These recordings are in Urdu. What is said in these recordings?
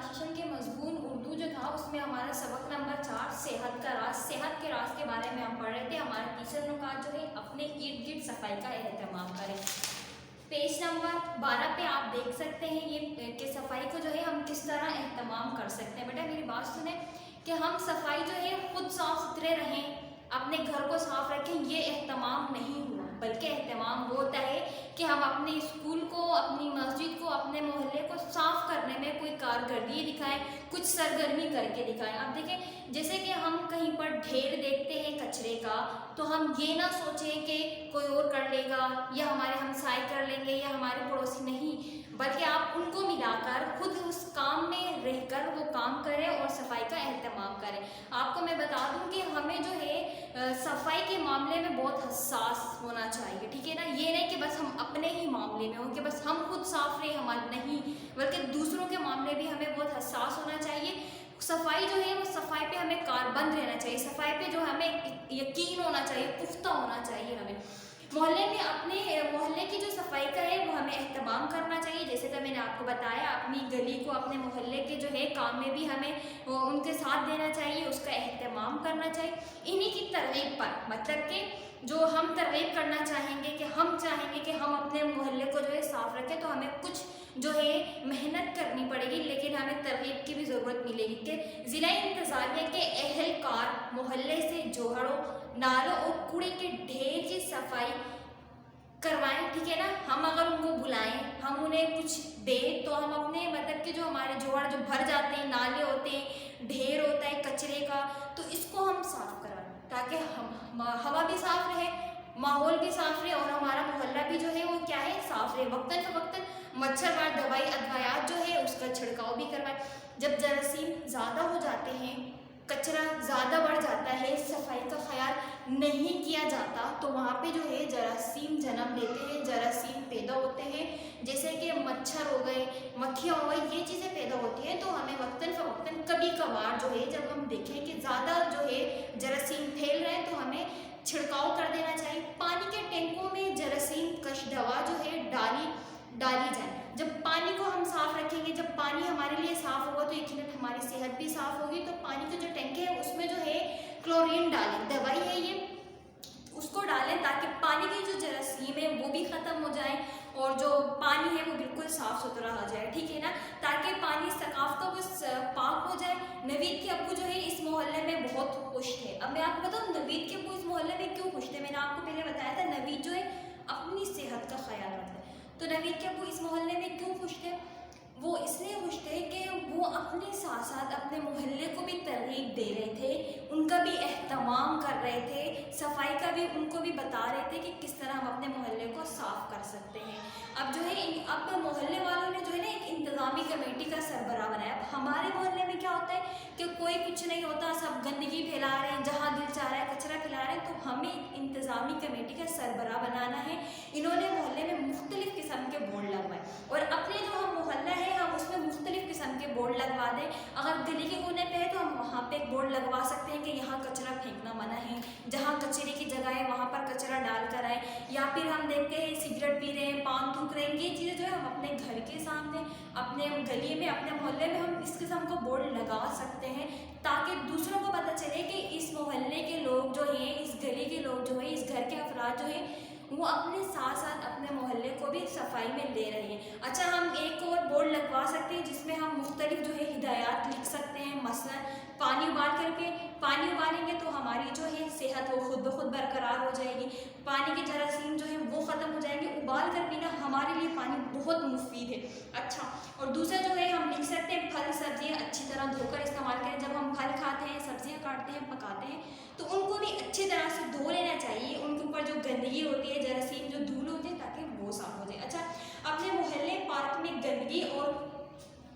لاسٹ سیشن کے مضمون اردو جو تھا اس میں ہمارا سبق نمبر 4 صحت کا راز، صحت کے راز کے بارے میں ہم پڑھ رہے تھے۔ ہمارے تیسرے نکات جو ہے اپنے ارد گرد صفائی کا اہتمام کریں۔ پیج نمبر 12 پہ آپ دیکھ سکتے ہیں یہ کہ صفائی کو جو ہے ہم کس طرح اہتمام کر سکتے ہیں۔ بیٹا میری بات سنیں کہ ہم صفائی جو ہے خود صاف ستھرے رہیں، اپنے گھر کو صاف رکھیں، یہ اہتمام نہیں ہوا، بلکہ اہتمام وہ ہوتا ہے کہ ہم اپنے اسکول کو، اپنی مسجد کو، اپنے محلے کو صاف کرنے میں کوئی کارکردگی دکھائیں، کچھ سرگرمی کر کے دکھائیں۔ اب دیکھیں جیسے کہ ہم کہیں پر ڈھیر دیکھتے ہیں کچرے کا تو ہم یہ نہ سوچیں کہ کوئی اور کر لے گا یا ہمارے ہمسائے کر لیں گے یا ہمارے پڑوسی، نہیں، بلکہ آپ ان کو ملا کر خود اس کام میں رہ کر وہ کام کریں اور صفائی کا اہتمام کریں۔ آپ کو میں بتا دوں کہ ہمیں جو ہے صفائی کے معاملے میں بہت حساس ہونا چاہیے، ٹھیک ہے نا۔ یہ نہیں کہ بس ہم اپنے ہی معاملے میں ہوں کہ بس ہم خود صاف رہیں، ہمارے نہیں، بلکہ دوسروں کے معاملے بھی ہمیں بہت حساس ہونا چاہیے۔ صفائی جو ہے وہ صفائی پہ ہمیں کاربند رہنا چاہیے، صفائی پہ جو ہمیں یقین ہونا چاہیے، پختہ ہونا چاہیے ہمیں۔ محلے میں اپنے محلے کی جو صفائی کا ہے وہ ہمیں اہتمام کرنا چاہیے، جیسے کہ میں نے آپ کو بتایا اپنی گلی کو، اپنے محلے کے جو ہے کام میں بھی ہمیں ان کے ساتھ دینا چاہیے، اس کا اہتمام کرنا چاہیے۔ انہی کی ترغیب پر، مطلب کہ جو ہم ترغیب کرنا چاہیں گے کہ ہم چاہیں گے کہ ہم اپنے محلے کو جو ہے صاف رکھیں تو ہمیں کچھ جو ہے محنت کرنی پڑے گی، لیکن ہمیں ترغیب کی بھی ضرورت ملے گی کہ ضلع انتظامیہ کے اہلکار محلے سے جوہڑوں، نالوں اور کوڑے کے ڈھیر کی صفائی کروائیں، ٹھیک ہے نا۔ ہم اگر ان کو بلائیں، ہم انہیں کچھ دیں تو ہم اپنے مطلب کہ جو ہمارے جوہر جو بھر جاتے ہیں، نالے ہوتے ہیں، ڈھیر ہوتا ہے کچرے کا، تو اس کو ہم صاف کروائیں تاکہ ہوا بھی صاف رہے، ماحول بھی صاف رہے اور ہمارا محلہ بھی جو ہے وہ کیا ہے، صاف رہے۔ وقتاً فوقتاً مچھر مار دوائی ادویات جو ہے اس کا چھڑکاؤ بھی کروائیں۔ جب جراثیم زیادہ ہو جاتے ہیں، کچرا زیادہ بڑھ جاتا ہے، صفائی کا خیال نہیں کیا جاتا تو وہاں پہ جو ہے جراثیم جنم لیتے ہیں، جراثیم پیدا ہوتے ہیں، جیسے کہ مچھر ہو گئے، مکھیاں ہو گئی، یہ چیزیں پیدا ہوتی ہیں۔ تو ہمیں وقتاً فوقتاً کبھی کبھار جو ہے جب ہم دیکھیں کہ زیادہ جو ہے جراثیم پھیل رہے ہیں تو ہمیں چھڑکاؤ کر دینا چاہیے۔ پانی کے ٹینکوں میں جراثیم کش دوا جو ہے ڈالی جائے۔ جب پانی کو ہم صاف رکھیں گے، جب پانی ہمارے لیے صاف ہوگا تو یقیناً ہماری صحت بھی صاف ہوگی۔ تو پانی کے جو ٹینک ہے اس میں جو ہے کلورین ڈالیں، دوائی ہے یہ، اس کو ڈالیں تاکہ پانی کی جو جراثیم ہے وہ بھی ختم ہو جائے اور جو پانی ہے وہ بالکل صاف ستھرا ہو جائے، ٹھیک ہے نا، تاکہ پانی ثقافتوں کو پاک ہو جائے۔ نوید کے ابو جو ہے اس محلے میں بہت خوش تھے۔ اب میں آپ کو بتاؤں نوید کے ابو اس محلے میں کیوں خوش تھے۔ میں نے آپ کو پہلے بتایا تھا نوید جو ہے اپنی صحت کا خیال رکھتا ہے، تو نوید کے ابو اس محلے میں کیوں خوش تھے؟ وہ اس لیے خوش تھے کہ وہ اپنے ساتھ ساتھ اپنے محلے کو بھی ترغیب دے رہے تھے، ان کا بھی اہتمام کر رہے تھے، صفائی کا بھی ان کو بھی بتا رہے تھے کہ کس طرح ہم اپنے محلے کو صاف کر سکتے ہیں۔ اب جو ہے اب محلے والوں نے جو ہے نا ایک انتظامی کمیٹی کا سربراہ بنایا۔ اب ہمارے محلے میں کیا ہوتا ہے کہ کوئی کچھ نہیں ہوتا، سب گندگی پھیلا رہے ہیں، جہاں دل چاہ رہا ہے کچرا پھیلا رہے ہیں، تو ہمیں انتظامی کمیٹی کا سربراہ بنانا ہے۔ انہوں نے محلے میں مختلف قسم کے بورڈ لگوائے اور اپنے جو ہم محلہ ہے ہم اس میں مختلف قسم کے بورڈ لگوا دیں۔ اگر گلی کے کونے پہ ہے تو ہم وہاں پہ ایک بورڈ لگوا سکتے ہیں کہ یہاں کچرا پھینکنا منع ہے، جہاں کچرے کی جگہ ہے وہاں پر کچرا ڈال کر آئے۔ یا پھر ہم دیکھتے ہیں سگریٹ پی رہے ہیں، پان تھوک رہے ہیں، یہ چیزیں جو ہے ہم اپنے گھر کے سامنے، اپنے گلی میں، اپنے محلے میں ہم اس قسم کو بورڈ لگا سکتے ہیں تاکہ دوسروں کو پتہ چلے کہ اس محلے کے لوگ جو ہیں، اس گلی کے لوگ جو ہیں، اس گھر کے افراد جو ہیں وہ اپنے ساتھ ساتھ اپنے محلے کو بھی صفائی میں لے رہے ہیں۔ اچھا ہم ایک اور بورڈ لگوا سکتے ہیں جس میں ہم مختلف جو ہے ہدایات لکھ سکتے ہیں، مثلا پانی ابال کر کے، پانی ابالیں گے تو ہماری جو ہے صحت وہ خود بخود برقرار ہو جائے گی، پانی کے جراثیم جو ہے وہ ختم ہو جائیں گے۔ ابال کر پینا ہمارے لیے پانی بہت مفید ہے۔ اچھا اور دوسرا جو ہے ہم لکھ سکتے ہیں پھل سبزیاں اچھی طرح دھو کر استعمال کریں۔ جب ہم پھل کھاتے ہیں، سبزیاں کاٹتے ہیں، پکاتے ہیں تو ان کو بھی اچھی طرح سے دھو لینا چاہیے، ان کے اوپر جو گندگی ہوتی ہے، جراثیم جو دھول ہوتی ہے، تاکہ وہ صاف ہو جائے۔ اچھا اپنے محلے پارک میں گندگی اور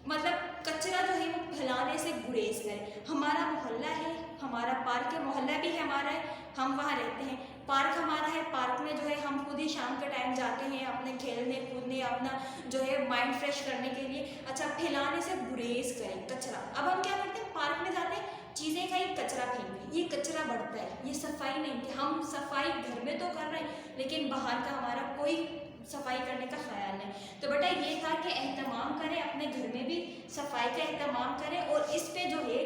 مطلب کچرا جو ہے وہ پھیلانے سے گریز کریں۔ ہمارا محلہ ہے، ہمارا پارک ہے، محلہ بھی ہمارا ہے، ہم وہاں رہتے ہیں، پارک ہمارا ہے، پارک میں جو ہے ہم خود ہی شام کے ٹائم جاتے ہیں اپنے کھیلنے کودنے، اپنا جو ہے مائنڈ فریش کرنے کے لیے۔ اچھا پھیلانے سے گریز کریں کچرا۔ اب ہم کیا کرتے ہیں، پارک میں جاتے ہیں، چیزیں کھائی، کچرا پھینک، یہ کچرا بڑھتا ہے، یہ صفائی نہیں کہ ہم صفائی گھر میں تو کر رہے ہیں لیکن باہر کا ہمارا کوئی صفائی کرنے کا خیال نہیں. تو بیٹا یہ تھا کہ اہتمام کریں، اپنے گھر میں بھی صفائی کا اہتمام کریں اور اس پہ جو ہے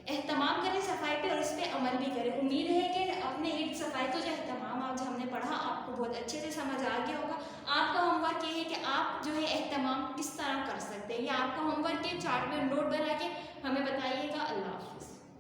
اہتمام کریں صفائی پہ، اور اس پہ عمل بھی کریں. امید ہے کہ اپنے ارد صفائی کا جو اہتمام آج ہم نے پڑھا آپ کو بہت اچھے سے سمجھ آ گیا ہوگا. آپ کا ہوم ورک یہ ہے کہ آپ جو ہے اہتمام کس طرح کر سکتے ہیں، یا آپ کا ہوم ورک کے چارٹ میں نوٹ بنا کے ہمیں بتائیے گا. اللہ حافظ.